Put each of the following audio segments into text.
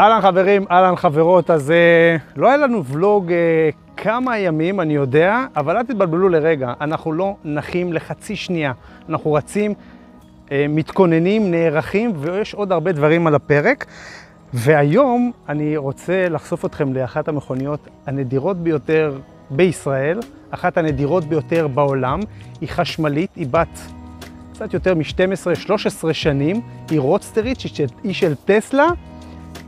אהלן חברים, אהלן חברות, אז לא היה לנו ולוג כמה ימים, אני יודע, אבל אל תתבלבלו לרגע, אנחנו לא נחים לחצי שנייה, אנחנו רצים, מתכוננים, נערכים, ויש עוד הרבה דברים על הפרק. והיום אני רוצה לחשוף אתכם לאחת המכוניות הנדירות ביותר בישראל, אחת הנדירות ביותר בעולם, היא חשמלית, היא בת קצת יותר מ-12-13 שנים, היא רודסטרית, היא של טסלה,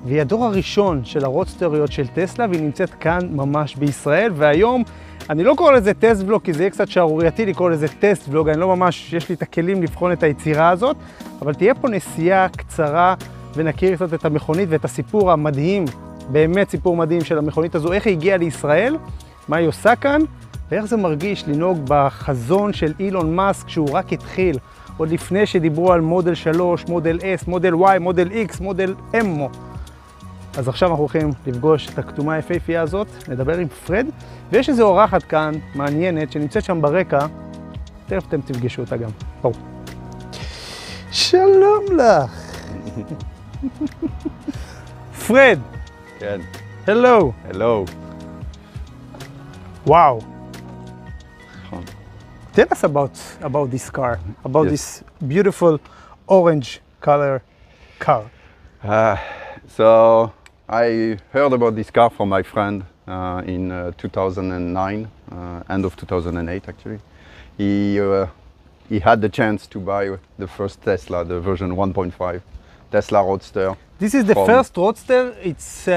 והיא הדור הראשון של הרודסטריות של טסלה, והיא נמצאת כאן ממש בישראל, והיום אני לא קורא לזה טסט ולוג, כי זה יהיה קצת שערורייתי לקרוא לזה טסט ולוג, אני לא ממש, יש לי את הכלים לבחון את היצירה הזאת, אבל תהיה פה נסיעה קצרה, ונכיר קצת את המכונית ואת הסיפור המדהים, באמת סיפור מדהים של המכונית הזו, איך היא הגיעה לישראל, מה היא עושה כאן, ואיך זה מרגיש לנהוג בחזון של אילון מאסק, שהוא רק התחיל, עוד לפני שדיברו על מודל 3, מודל S, מודל Y, מודל X, מודל M. אז עכשיו אנחנו הולכים לפגוש את הכתומה היפהפייה הזאת, נדבר עם פרד, ויש איזו אורחת כאן מעניינת שנמצאת שם ברקע, תכף אתם תפגשו אותה גם. בואו. שלום לך. פרד. כן. Hello. Hello. Wow. Tell us about this car, about Yes. this beautiful orange color car. So I heard about this car from my friend in 2009, end of 2008 actually. He had the chance to buy the first Tesla, the version 1.5 Tesla Roadster. This is the first Roadster. It's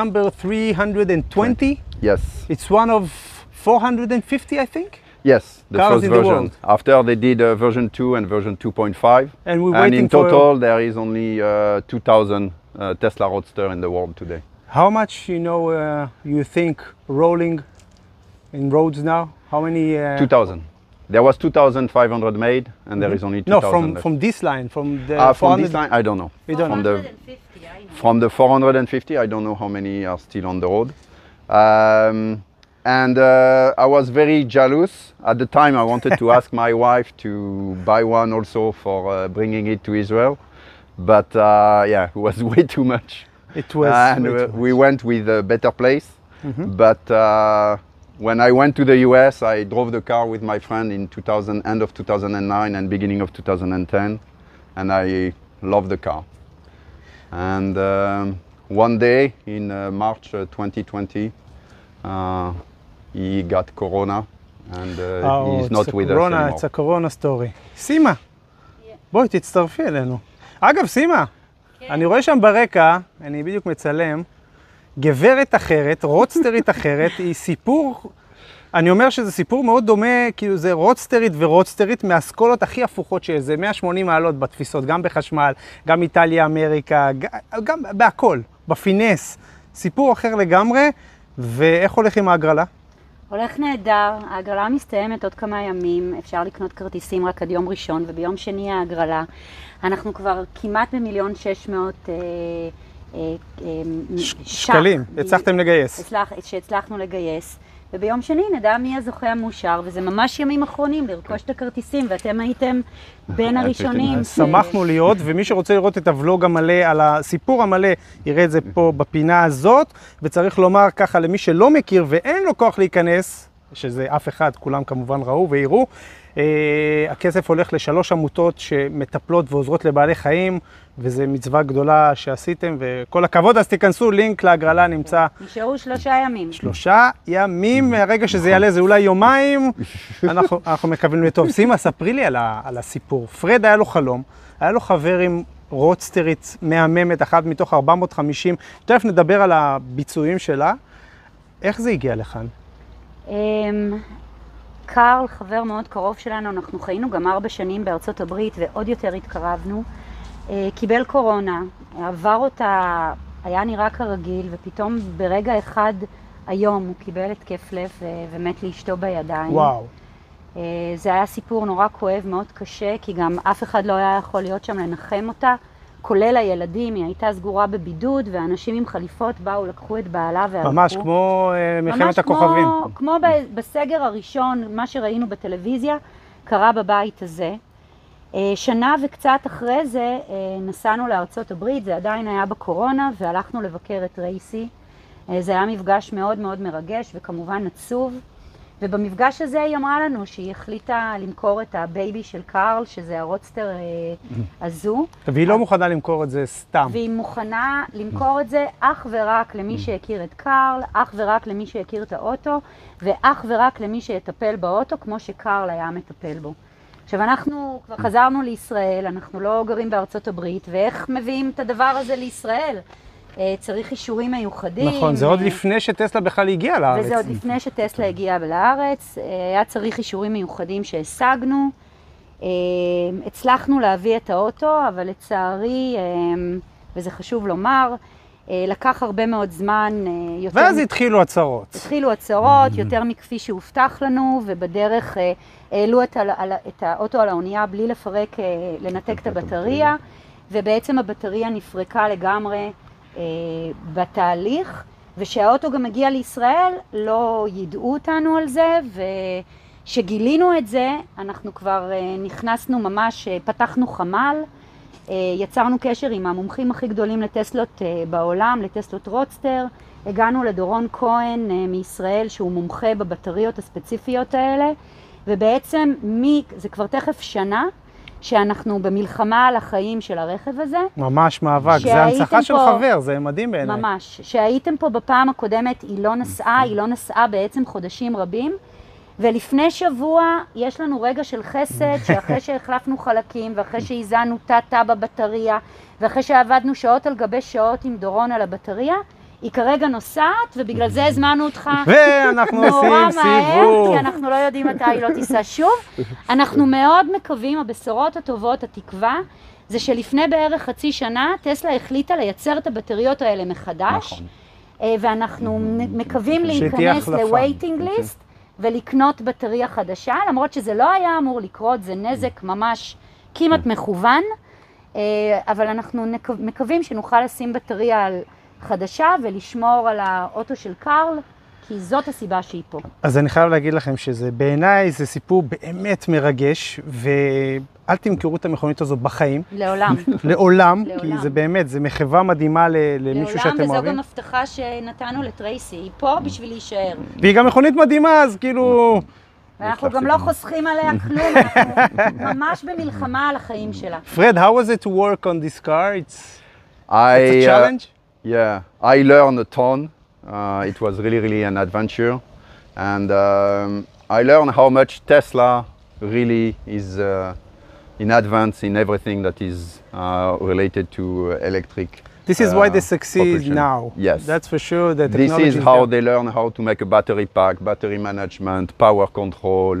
number 320. Yes. It's one of 450, I think. Yes, the Cars first in the version. world. After they did version 2 and version 2.5. And we're And waiting in for total there is only 2,000 Tesla Roadster in the world today. how much you think rolling in roads now? How many? 2,000. There was 2,500 made, and there is only 2,000 No, left. from this line, from the From 400. this line, I don't know. You don't From know. the, from the 450, I don't know how many are still on the road. And I was very jealous. At the time, I wanted to ask my wife to buy one also for bringing it to Israel. But yeah, it was way too much. It was. And way too we much. went with a better place. But when I went to the US, I drove the car with my friend in end of 2009 and beginning of 2010, and I loved the car. And one day in March 2020, he got Corona, and he's not with us anymore. It's a Corona story. סימה, בואי תצטרפי אלינו. אגב, סימה, אני רואה שם ברקע, אני בדיוק מצלם, גברת אחרת, רודסטרית אחרת, היא סיפור, אני אומר שזה סיפור מאוד דומה, כאילו זה רודסטרית ורודסטרית מהאסכולות הכי הפוכות שזה, 180 מעלות בתפיסות, גם בחשמל, גם איטליה, אמריקה, גם בהכל, בפינס, סיפור אחר לגמרי, ואיך הולך עם ההגרלה? הולך נהדר, ההגרלה מסתיימת עוד כמה ימים, אפשר לקנות כרטיסים רק עד יום ראשון, וביום שני ההגרלה. אנחנו כבר כמעט ב1,600,000 שקלים, הצלחתם לגייס. שהצלחנו לגייס, וביום שני נדע מי הזוכה המאושר, וזה ממש ימים אחרונים לרכוש את הכרטיסים, ואתם הייתם בין הראשונים. שמחנו להיות, ומי שרוצה לראות את הוולוג המלא, על הסיפור המלא, יראה את זה פה בפינה הזאת, וצריך לומר ככה למי שלא מכיר ואין לו כוח להיכנס, שזה אף אחד, כולם כמובן ראו ויראו, הכסף הולך ל3 עמותות שמטפלות ועוזרות לבעלי חיים, וזה מצווה גדולה שעשיתם, וכל הכבוד, אז תיכנסו, לינק להגרלה נמצא. נשארו 3 ימים. 3 ימים, מהרגע שזה יעלה, זה אולי יומיים, אנחנו מקווים לטוב. סימה, ספרי לי על הסיפור. פרד היה לו חלום, היה לו חבר עם רודסטרית מהממת, אחת מתוך 450, תכף נדבר על הביצועים שלה. איך זה הגיע לכאן? קארל, חבר מאוד קרוב שלנו, אנחנו חיינו גם 4 שנים בארצות הברית ועוד יותר התקרבנו. קיבל קורונה, עבר אותה, היה נראה כרגיל, ופתאום ברגע אחד היום הוא קיבל התקף לב ומת לאשתו בידיים. וואו. זה היה סיפור נורא כואב, מאוד קשה, כי גם אף אחד לא היה יכול להיות שם לנחם אותה, כולל הילדים, היא הייתה סגורה בבידוד, ואנשים עם חליפות באו, לקחו את בעלה והלכו. ממש כמו מלחמת הכוכבים. כמו בסגר הראשון, מה שראינו בטלוויזיה, קרה בבית הזה. שנה וקצת אחרי זה נסענו לארצות הברית, זה עדיין היה בקורונה, והלכנו לבקר את רייסי. זה היה מפגש מאוד מאוד מרגש וכמובן עצוב. ובמפגש הזה היא אמרה לנו שהיא החליטה למכור את הבייבי של קארל, שזה הרודסטר הזו. והיא לא מוכנה למכור את זה סתם. והיא מוכנה למכור את זה אך ורק למי שהכיר את קארל, אך ורק למי שהכיר את האוטו, ואך ורק למי שיטפל באוטו, כמו שקארל היה מטפל בו. עכשיו אנחנו כבר חזרנו לישראל, אנחנו לא גרים בארצות הברית, ואיך מביאים את הדבר הזה לישראל? צריך אישורים מיוחדים. נכון, זה עוד לפני שטסלה בכלל הגיעה לארץ. וזה עוד לפני שטסלה הגיעה לארץ. היה צריך אישורים מיוחדים שהשגנו. הצלחנו להביא את האוטו, אבל לצערי, וזה חשוב לומר, לקח הרבה מאוד זמן. ואז התחילו הצרות. התחילו הצרות, יותר מכפי שהובטח לנו, ובדרך העלו את האוטו על האונייה בלי לפרק, לנתק את הבטריה, ובעצם הבטריה נפרקה לגמרי בתהליך, ושהאוטו גם מגיע לישראל, לא ידעו אותנו על זה, ושגילינו את זה, אנחנו כבר נכנסנו ממש, פתחנו חמ"ל, יצרנו קשר עם המומחים הכי גדולים לטסלות בעולם, לטסלות רודסטר, הגענו לדורון כהן מישראל, שהוא מומחה בבטריות הספציפיות האלה, ובעצם זה כבר תכף שנה, שאנחנו במלחמה על החיים של הרכב הזה. ממש מאבק, זה הנצחה של חבר, זה מדהים בעיניי. ממש. שהייתם פה בפעם הקודמת, היא לא נסעה בעצם חודשים רבים, ולפני שבוע יש לנו רגע של חסד, שאחרי שהחלפנו חלקים, ואחרי שהזענו תא בבטריה, ואחרי שעבדנו שעות על גבי שעות עם דורון על הבטריה, היא כרגע נוסעת, ובגלל זה הזמנו אותך ואנחנו עושים סיבוב. כי אנחנו לא יודעים מתי היא לא תיסע שוב. אנחנו מאוד מקווים, הבשורות הטובות, התקווה, זה שלפני בערך חצי שנה, טסלה החליטה לייצר את הבטריות האלה מחדש, ואנחנו מקווים להיכנס ל-waiting list, ולקנות בטריה חדשה, למרות שזה לא היה אמור לקרות, זה נזק ממש כמעט מכוון, אבל אנחנו מקווים שנוכל לשים בטריה על חדשה ולשמור על האוטו של קארל, כי זאת הסיבה שהיא פה. אז אני חייב להגיד לכם שזה בעיניי זה סיפור באמת מרגש, ואל תמכרו את המכונית הזו בחיים. לעולם. לעולם, כי זה באמת, זה מחווה מדהימה למישהו שאתם אוהבים. לעולם, וזו גם הבטחה שנתנו לטרייסי, היא פה בשביל להישאר. והיא גם מכונית מדהימה, אז כאילו... ואנחנו גם לא חוסכים עליה כלום, אנחנו ממש במלחמה על החיים שלה. Fred, how was it to work on this car? It's a challenge? Yeah, I learned a ton. It was really an adventure, and I learned how much Tesla really is in advance in everything that is related to electric. This is why they succeed propulsion. now. Yes, that's for sure. The technology this is how they learn how to make a battery pack, battery management, power control,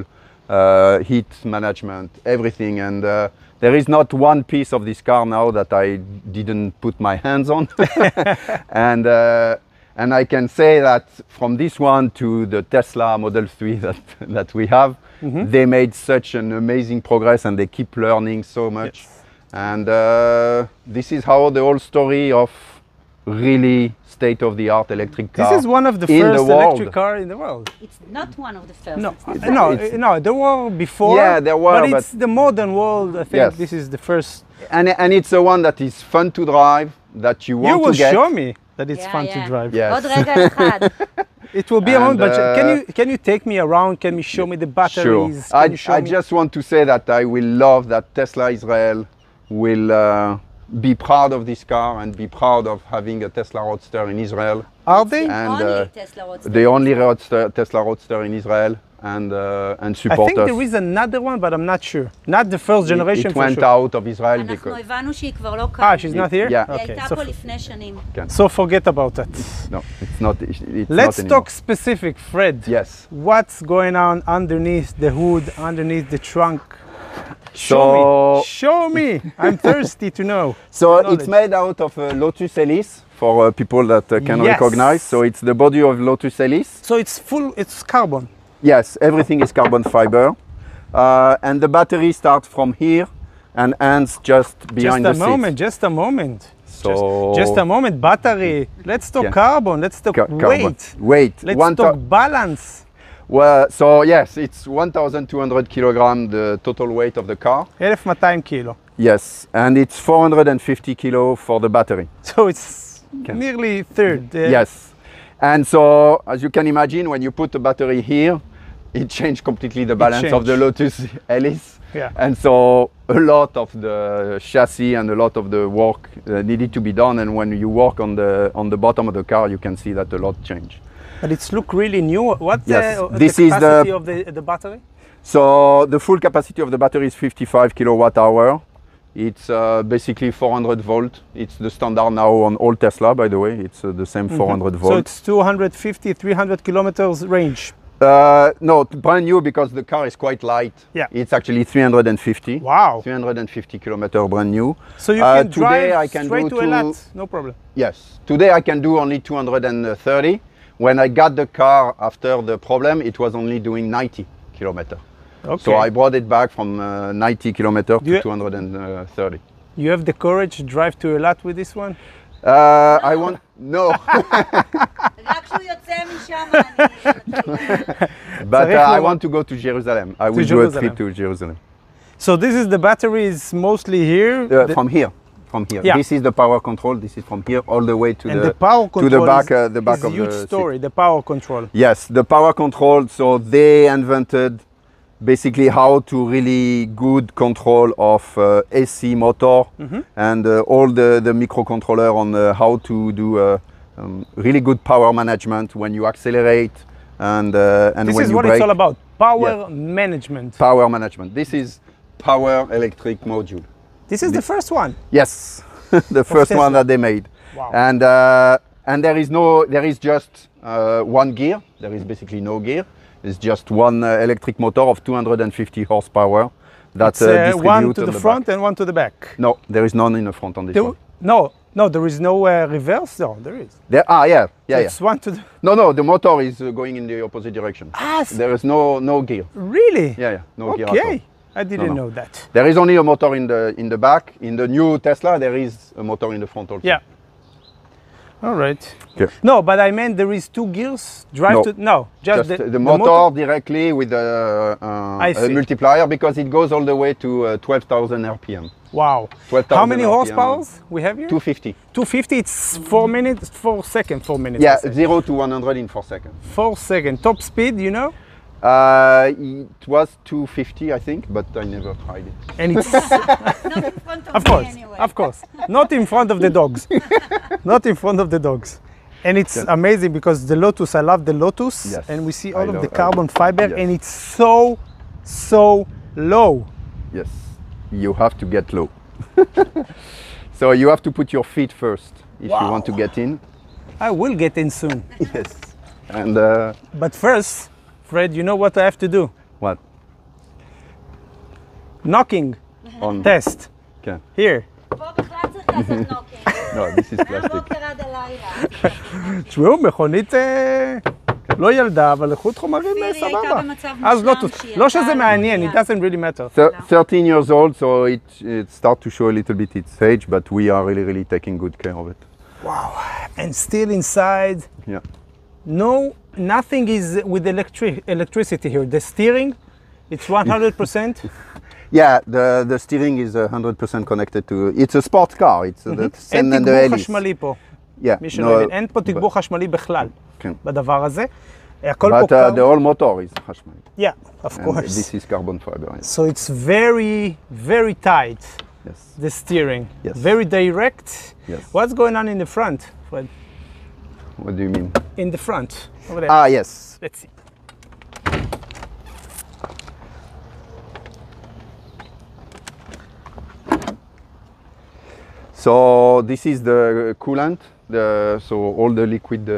heat management, everything, and. There is not one piece of this car now that I didn't put my hands on. And I can say that from this one to the Tesla Model 3 that we have, they made such an amazing progress and they keep learning so much. Yes. And this is how the whole story of really state-of-the-art electric car. This is one of the first electric car in the world. It's not one of the first. No, there were before. Yeah, there were, but it's the modern world. I think this is the first. And it's the one that is fun to drive, that you want to get. You will show me that it's fun to drive. Yes. עוד רגע אחד. It will be a moment, but can you take me around? Can you show me the batteries? Sure. I just want to say that I will love that Tesla Israel will be proud of this car and be proud of having a Tesla Roadster in Israel. Are they? And only Tesla Roadster. the only Tesla Roadster in Israel, and support us. I think there is another one, but I'm not sure. Not the first generation. It went out of Israel because. אנחנו הבנו שהיא כבר לא כאן. She's not here? Yeah. היא הייתה פה לפני שנים. So forget about that. No, it's not. Let's talk specific, Fred. Yes. What's going on underneath the hood, underneath the trunk? Show me. I'm thirsty to know. So it's made out of Lotus Elise for people that can recognize. So it's the body of Lotus Elise. So it's carbon. Yes, everything is carbon fiber. And the battery starts from here and ends just behind the seat. Just a moment. Just a moment, battery. Let's talk carbon. Let's talk weight. Weight. Let's talk balance. Well, so yes, it's 1,200 kilograms the total weight of the car. 1,200 קילו. Yes, and it's 450 kilo for the battery. So it's nearly third. Yes, and so as you can imagine, when you put the battery here, it changed completely the balance of the Lotus Elise. Yeah. And so a lot of the chassis and a lot of the work needed to be done. And when you walk on the bottom of the car, you can see that a lot changed. But it's look really new. What's Yes, the this is capacity of the battery? So the full capacity of the battery is 55 kilowatt hour. It's basically 400 volt. It's the standard now on all Tesla, by the way. It's the same 400 volt. So it's 250, 300 kilometers range. No, brand new because the car is quite light. Yeah. It's actually 350. Wow. 350 kilometer brand new. So you can today drive I can straight do to to- Eilat, no problem. Yes. Today I can do only 230. When I got the car after the problem, it was only doing 90 kilometer. Okay. So I brought it back from 90 kilometer You- to 230. You have the courage to drive to Eilat with this one? I want no, רק כשהוא יוצא משם but צריך I לראות. want to go to Jerusalem. I will do a Jerusalem. trip to Jerusalem. So this is the battery is mostly here. The- From here. From here. Yeah. This is the power control. This is from here all the way to and the power to control the back, is, the back is of a huge the story, seat. the power control. Yes, the power control. So they invented basically how to really good control of AC motor and all the microcontroller on how to do really good power management when you accelerate and This when is you what brake. it's all about, power Yeah. management. Power management. This is power electric module. This is the first one. Yes, the first Tesla. one that they made. Wow. And there is just one gear. There is basically no gear. It's just one electric motor of 250 horsepower that It's one distribute to on the front back. and one to the back. No, there is none in the front on this one. No, there is no reverse. No, there is. It's One to the. No, the motor is going in the opposite direction. There is no gear. Really? No gear at all. Okay, I didn't No. know that. There is only a motor in the back. In the new Tesla, there is a motor in the front also. Yeah. All right. Okay. No, but I meant there is two gears. Just the motor directly with a see. multiplier because it goes all the way to 12,000 RPM. Wow. 12,000 How many RPM. horsepowers we have here? 250. 250. It's 4 minutes, 4 seconds, 4 minutes. Yeah, I say. 0 to 100 in 4 seconds. 4 seconds. Top speed, you know? It was 250, I think, but I never tried it. And it's Not in front of of me course, anyway. of course, not in front of the dogs, not in front of the dogs. And it's amazing because the Lotus, I love the Lotus, Yes, and we see I all of love- the carbon fiber, yes. and it's so low. Yes, you have to get low. So you have to put your feet first if you want to get in. I will get in soon. Yes. And But first, Fred, you know what I have to do? what? Knocking On test. Okay. Here. פה בכלל צריך לעשות נוקינג. No, this is plastic. מהבוקר עד הלילה. תשמעו, מכונית לא ילדה, אבל איכות חומרים אפילו היא הייתה סבבה. במצב אז מושלם לוטוס. שהיא לא שזה ירדה מעניין, it על doesn't really matter. 13 years old, so it starts to show a little bit its age, but we are really taking good care of it. Wow. And still inside, Yeah. nothing is with electricity here. The steering, it's 100%. Yeah, the steering is 100% connected to. It's a sports car. It's the אין same and the תגבור Elise. חשמלי פה, Yeah. מי שלא הבין. אין פה תגבור חשמלי בכלל כן. בדבר הזה. הכל But פה the קר. whole motor is חשמלי. Yeah, of And course. this is carbon fiber. Yes. So it's very tight, Yes. the steering. Yes. Very direct. Yes. What's going on in the front, Fred? What do you mean? In the front, over there. Yes. Let's see. So this is the coolant. So all the liquid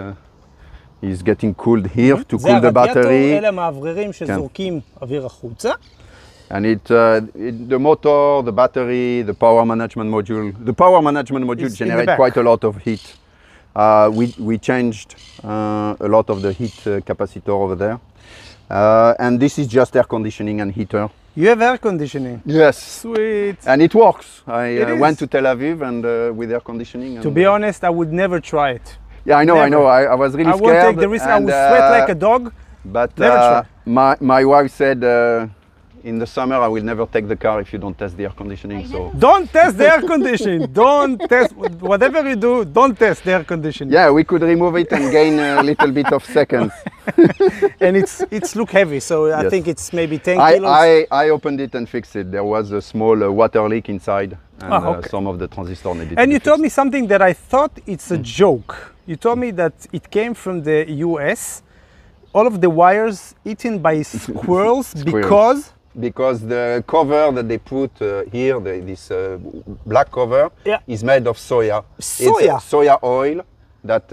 is getting cooled here to זה cool the הרדיאטור, battery. אלה המאווררים שזורקים אוויר החוצה. And the motor, the battery, the power management module. The power management module It's in the generates back. quite a lot of heat. We changed a lot of the heat capacitor over there. And this is just air conditioning and heater. You have air conditioning. Yes. Sweet. And it works. I It went is. to Tel Aviv and with air conditioning. To and, be honest, I would never try it. yeah, I know. never. I was really I scared. won't take the risk. I and, would sweat like a dog. But Never try. my wife said in the summer I will never take the car if you don't test the air conditioning. So Don't test the air conditioning. Don't test, whatever you do, don't test the air conditioning. yeah, we could remove it and gain a little bit of seconds. And it's look heavy, so I Yes. think it's maybe 10 kilos. I opened it and fixed it. There was a small water leak inside, and okay. some of the transistor needed And to you be told fixed. me something that I thought it's a joke. You told me that it came from the US, all of the wires eaten by squirrels Because the cover that they put here, this black cover, Yeah. is made of soya. Soya? It's soya oil. That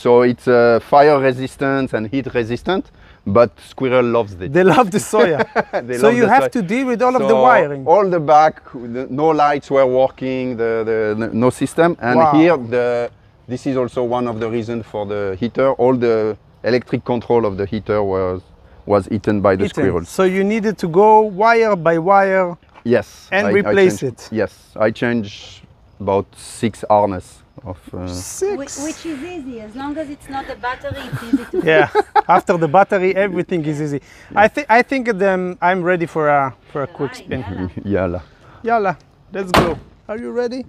so it's fire resistant and heat resistant, but squirrel loves it. they love the soya. They So love you the have soy. to deal with all of the So wiring. all the back, no lights were working, no system, and Wow. here this is also one of the reasons for the heater. All the electric control of the heater was eaten by the squirrels. So you needed to go wire by wire. Yes. And I replace changed- it. Yes, I changed about 6 harness of. Six. Which is easy, as long as it's not a battery, it's easy to Yeah. After the battery, everything is easy. I think I'm ready for a quick spin. Yalla. Yalla, let's go. Are you ready?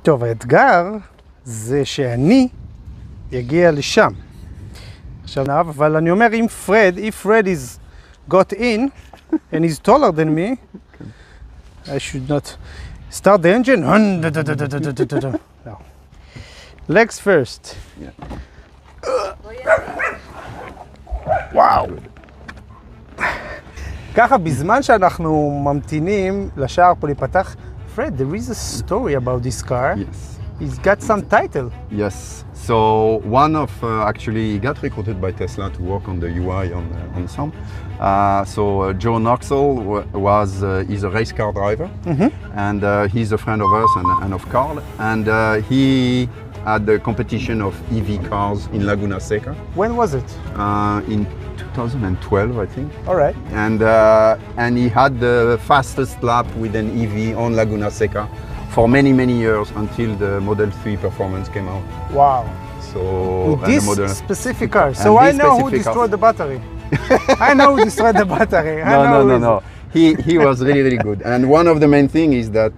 טוב, האתגר זה שאני יגיע לשם. עכשיו, אבל אני אומר, if Fred is got in, and he's taller than me, I should not start the engine. No. Legs first. וואו. ככה, בזמן שאנחנו ממתינים לשער פה להיפתח, Fred, there is a story about this car. Yes. It's got some title. Yes. So one of actually he got recruited by Tesla to work on the UI on some. Joe Knoxall is a race car driver, and he's a friend of us and of Carl. And he had the competition of EV cars in Laguna Seca When was it? in 2012, I think. All right. And he had the fastest lap with an EV on Laguna Seca for many years until the Model 3 performance came out. Wow. So With and the this model, specific car. And So I this know who specific destroyed car. the battery. I know who destroyed the battery. I know who is no. He was really good. And one of the main thing is that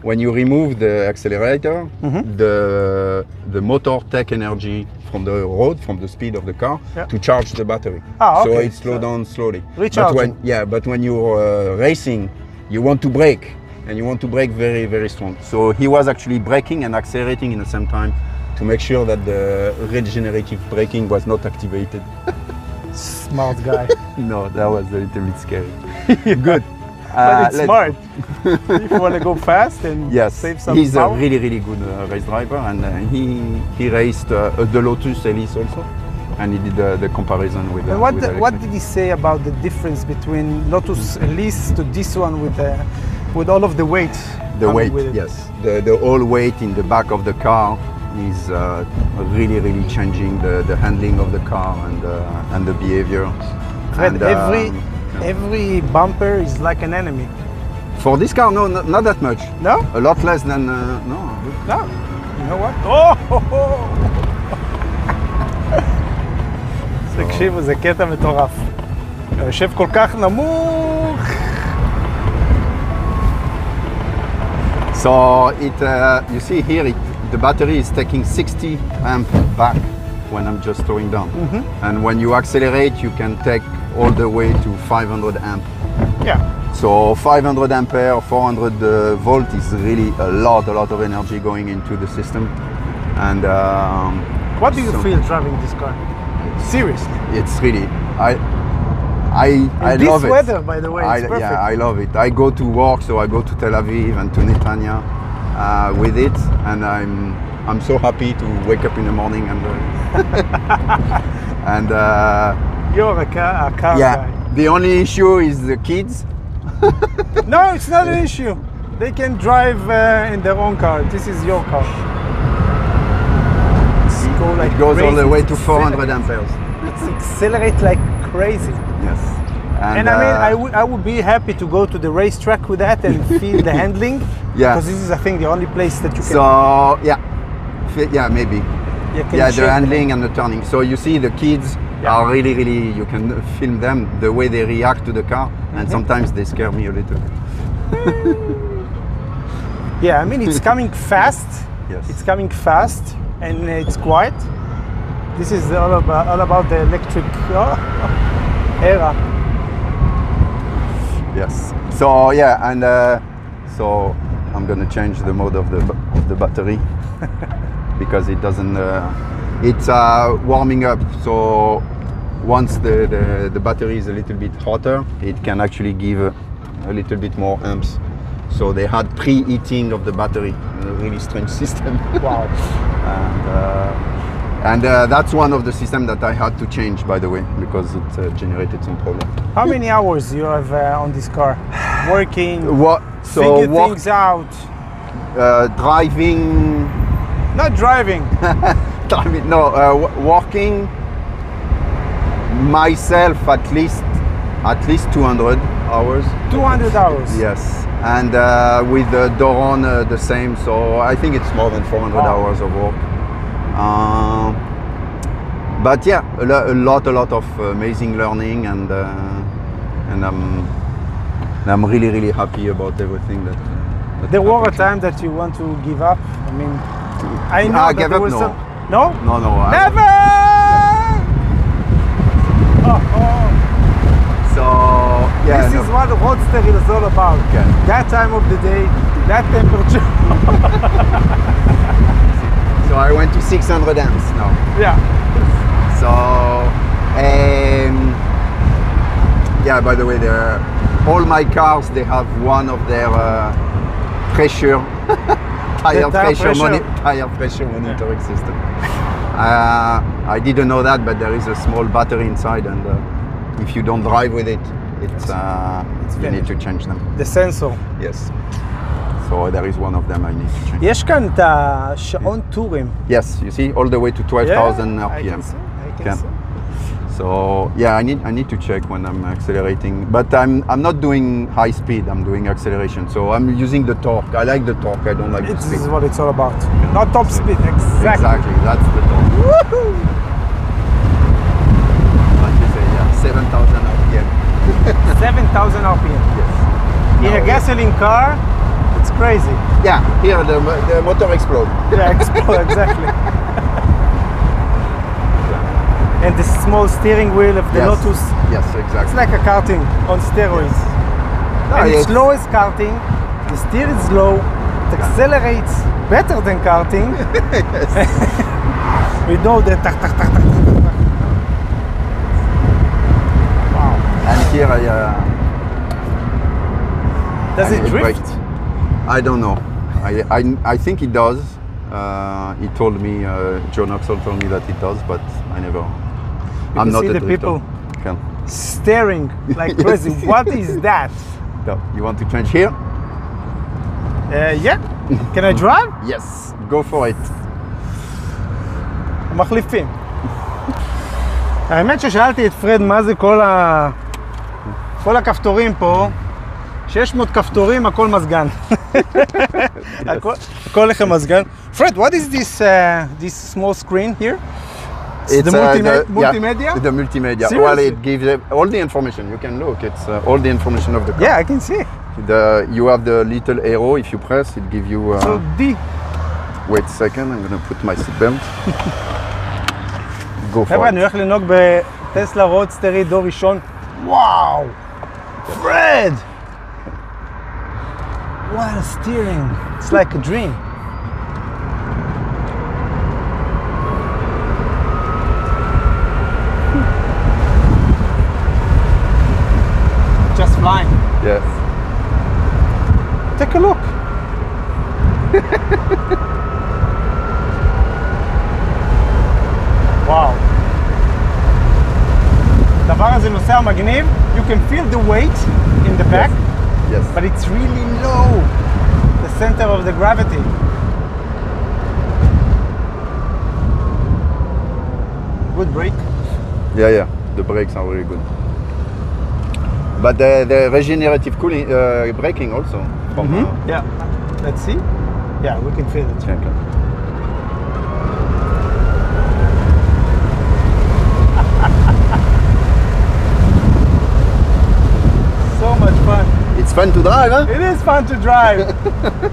when you remove the accelerator, the motor take energy from the road, from the speed of the car, Yeah. to charge the battery. Ah, So okay. it slows down slowly. Recharging. But when you're racing, you want to brake, and you want to brake very strong. So he was actually braking and accelerating in the same time to make sure that the regenerative braking was not activated. Smart guy. No, that was a little bit scary. Good. But it's let's- smart. If you want to go fast and Yes, save some he's power. a really good race driver, and he raced the Lotus Elise also, and he did the comparison with. And with what electric. did he say about the difference between Lotus Elise to this one with all of the weight? The coming weight, with it? yes, the whole weight in the back of the car is really changing the handling of the car and the behavior. Fred, And, every bumper is like an enemy. for this car, no, not that much. No? A lot less than no. No. You know what? Oh! תקשיבו, זה קטע מטורף. הוא יושב כל כך נמוך. So you see here, the battery is taking 60 amp back when I'm just slowing down. And when you accelerate, you can take all the way to 500 amp. Yeah. So 500 ampere, 400 volt is really a lot of energy going into the system. And What do you so feel driving this car? Seriously. It's really, I In love this it. weather, by the way, it's perfect. Yeah, I love it. I go to work, so I go to Tel Aviv and to Netanya with it, and I'm so happy to wake up in the morning and and You're a car yeah. guy. The only issue is the kids. No, it's not an issue. They can drive in their own car. This is your car. It goes all the crazy. way to It's 400 amperes. It's accelerate like crazy. Yes. And I mean, I would be happy to go to the racetrack with that and feel the handling. Yeah. Because this is, I think, the only place that you can. So yeah, maybe. You can Yeah, shake the handling and the turning. So you see the kids are really, you can film them, the way they react to the car, and sometimes they scare me a little bit. Yeah, I mean, it's coming fast. Yes. It's coming fast and it's quiet. This is all about the electric era. Yes. So yeah, and so I'm gonna change the mode of the battery because it doesn't. It's warming up. So once the battery is a little bit hotter, it can actually give a little bit more amps. So they had preheating of the battery. A really strange system. Wow. And that's one of the systems that I had to change, by the way, because it generated some problem. How many hours you have on this car? Working, So figure things out. Driving. Not driving. Driving. No, working myself at least 200 hours. 200 hours. Yes, and with Doron the same. So I think it's more than 400 hours of work. But yeah, a lot of amazing learning, and I'm really happy about everything that There were a time that you want to give up. I mean, I know that give there up, was no. some. No? No. Never! So yeah, This is what the roadster is all about. Okay. That time of the day, that temperature. So I went to 600 amps now. Yeah. So yeah, by the way, all my cars, they have one of their pressure tire pressure monitoring system. I didn't know that, but there is a small battery inside, and if you don't drive with it, you need to change them. The sensor. Yes. So there is one of them I need to change. יש כאן את השעון טורים. Yes, you see, all the way to 12,000 I RPM. can see. So yeah, I need to check when I'm accelerating, but I'm not doing high speed. I'm doing acceleration. So I'm using the torque. I like the torque. I don't like the This speed. is what it's all about. Not top speed. Exactly. That's the torque. Woohoo! Like you say, yeah, 7,000 RPM. 7,000 RPM. Yes. In a gasoline car, it's crazy. Yeah. Here the motor explodes. Yeah, exactly. And the small steering wheel of the Lotus. Yes, exactly. It's like a karting on steroids. And it's slow as karting, the steer is slow, it accelerates better than karting. We know the tak tak tak tak tak tak. Wow. And here Does it drift? braked. I don't know. I think it does. He told me, John Axel told me that it does, but I never. You I'm can not see a the drifter. people Can. staring like crazy. What is that? No, you want to change here? Yeah. Can I drive? Yes. Go for it. מחליפים. האמת ששאלתי את פרד מה זה כל הכפתורים פה, 600 כפתורים, הכל מזגן. הכל לכם מזגן. Fred, what is this small screen here? It's the multimedia? The multimedia. Seriously? Well, it gives all the information. You can look. It's all the information of the car. Yeah, I can see. You have the little arrow. If you press, it gives you. So D. Wait a second. I'm gonna put my seatbelt. Go for חבר'ה, it. אני הולך לנהוג בטסלה רודסטרית דור ראשון. וואו! Fred! What a steering! It's like a dream. Just flying. Yes. Take a look. וואו. הדבר הזה נוסע מגניב. You can feel the weight in the back, Yes. but it's really low. The center of the gravity. Good brake. Yeah. The brakes are really good. But the regenerative cooling braking also. From, Yeah. Let's see. Yeah, we can feel it. check it. It's fun to drive, huh? It is fun to drive.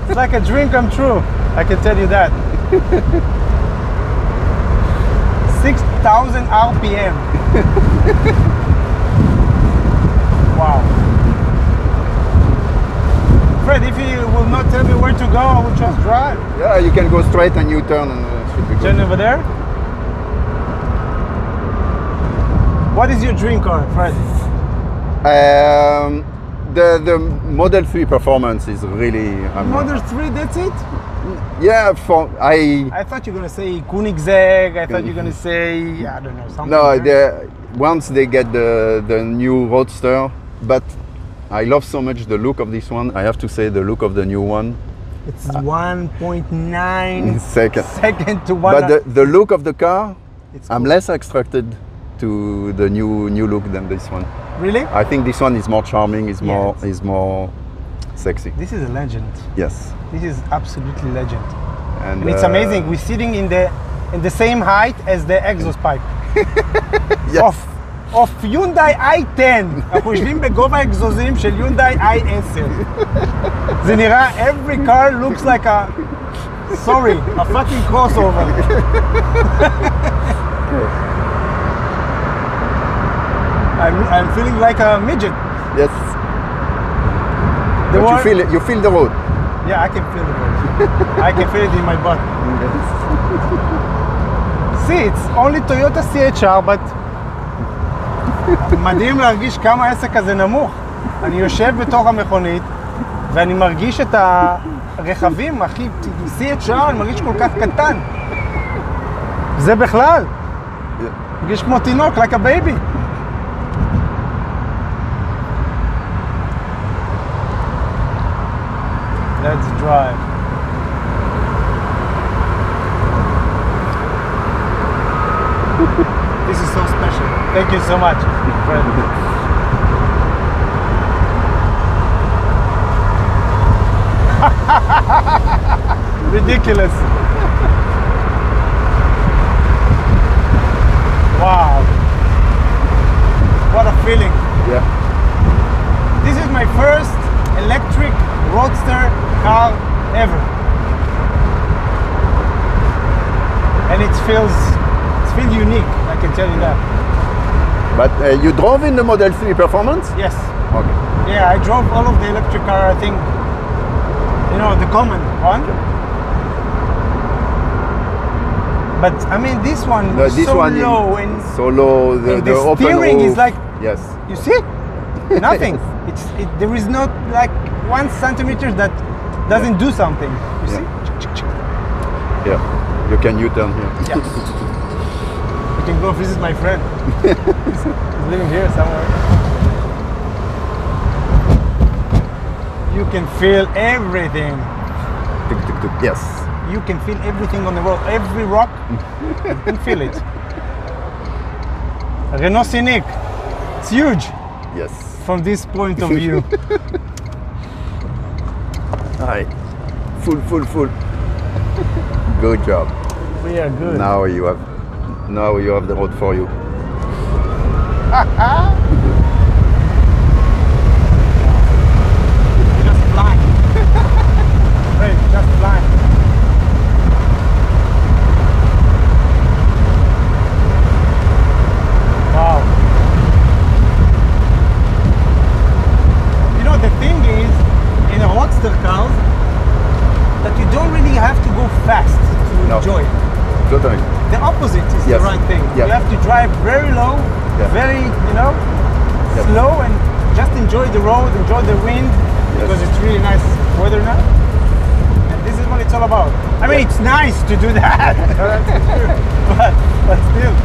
It's like a dream come true. I can tell you that. 6,000 RPM. Wow. Fred, if you will not tell me where to go, I will just drive. Yeah, you can go straight and you turn and it should be good. Turn over there. What is your dream car, Fred? The Model 3 performance is really... Model 3, that's it? Yeah, I thought you were going to say Koenigsegg, I thought you were going to say, I don't know, something. No, once they get the new Roadster, but I love so much the look of this one. I have to say the look of the new one. It's 1.9 second to 1. But the look of the car, I'm cool. less attracted to the new look than this one. Really? I think this one is more charming, is more sexy. This is a legend. Yes. This is absolutely legend. And it's amazing. We're sitting in the same height as the exhaust pipe. Yes. of Hyundai i10. אנחנו יושבים בגובה האגזוזים של Hyundai i10. זה נראה, every car looks like a fucking crossover. I'm feeling like a midget. Yes. But you feel the road. Yeah, I can feel the road. I can feel it in my butt. Yes. See, it's only Toyota CHR, but מדהים להרגיש כמה העסק הזה נמוך. אני יושב בתוך המכונית ואני מרגיש את הרכבים, אחי, CHR, אני מרגיש כל כך קטן. זה בכלל. מרגיש כמו תינוק, like a baby. Let's drive. This is so special. Thank you so much, Fred. Ridiculous. Wow. What a feeling. Yeah. This is my first electric roadster car ever. And it feels unique, I can tell you that. But you drove in the Model 3 Performance? Yes. Okay. Yeah, I drove all of the electric car, I think, you know, the common one. But I mean, this one is so low and so low. The steering is like, yes. You see? Nothing. There is not like 1 centimeter that doesn't do something. You see? Yeah. You can U-turn here. Yeah. I can go visit my friend. He's living here somewhere. You can feel everything. Yes. You can feel everything on the road. Every rock, you can feel it. Renault Scenic. It's huge. Yes. From this point of view. Alright. Full. Good job. We are good. Now you have the road for you. Just flying. Right, just flying. Wow. You know, the thing is, in a roadster car, that you don't really have to go fast to enjoy it. Totally. The opposite is the right thing. Yes. You have to drive very low, very, slow, and just enjoy the road, enjoy the wind, because it's really nice weather now. And this is what it's all about. I mean, it's nice to do that, but still.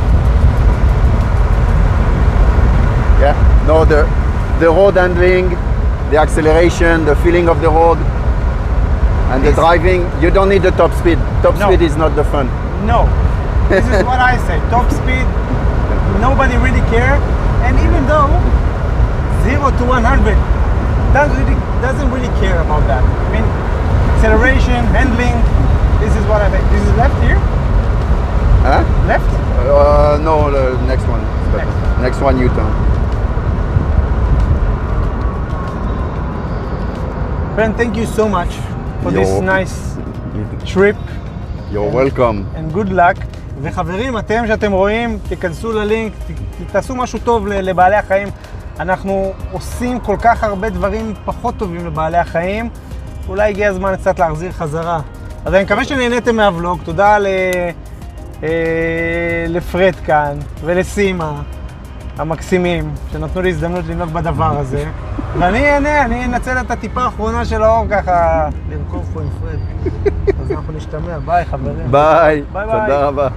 Yeah. No, the road handling, the acceleration, the feeling of the road, and the driving. You don't need the top speed. Top speed is not the fun. No. This is what I say. Top speed, nobody really care. And even though 0 to 100 doesn't really care about that. I mean, acceleration, handling, this is what I think. This is left here? Huh? Left? No, the next one. Next one, U-turn. Friend, thank you so much for this nice trip. You're welcome. And good luck. וחברים, אתם שאתם רואים, תיכנסו ללינק, תעשו משהו טוב לבעלי החיים. אנחנו עושים כל כך הרבה דברים פחות טובים לבעלי החיים. אולי הגיע הזמן קצת להחזיר חזרה. אז אני מקווה שנהניתם מהוולוג. תודה לפרד כאן ולסימה המקסימים שנתנו לי הזדמנות לנהוג בדבר הזה. ואני אהנה, אני אנצל את הטיפה האחרונה של האור ככה לרכוב פה עם פרד. אז אנחנו נשתמע. ביי חברים. ביי. תודה רבה.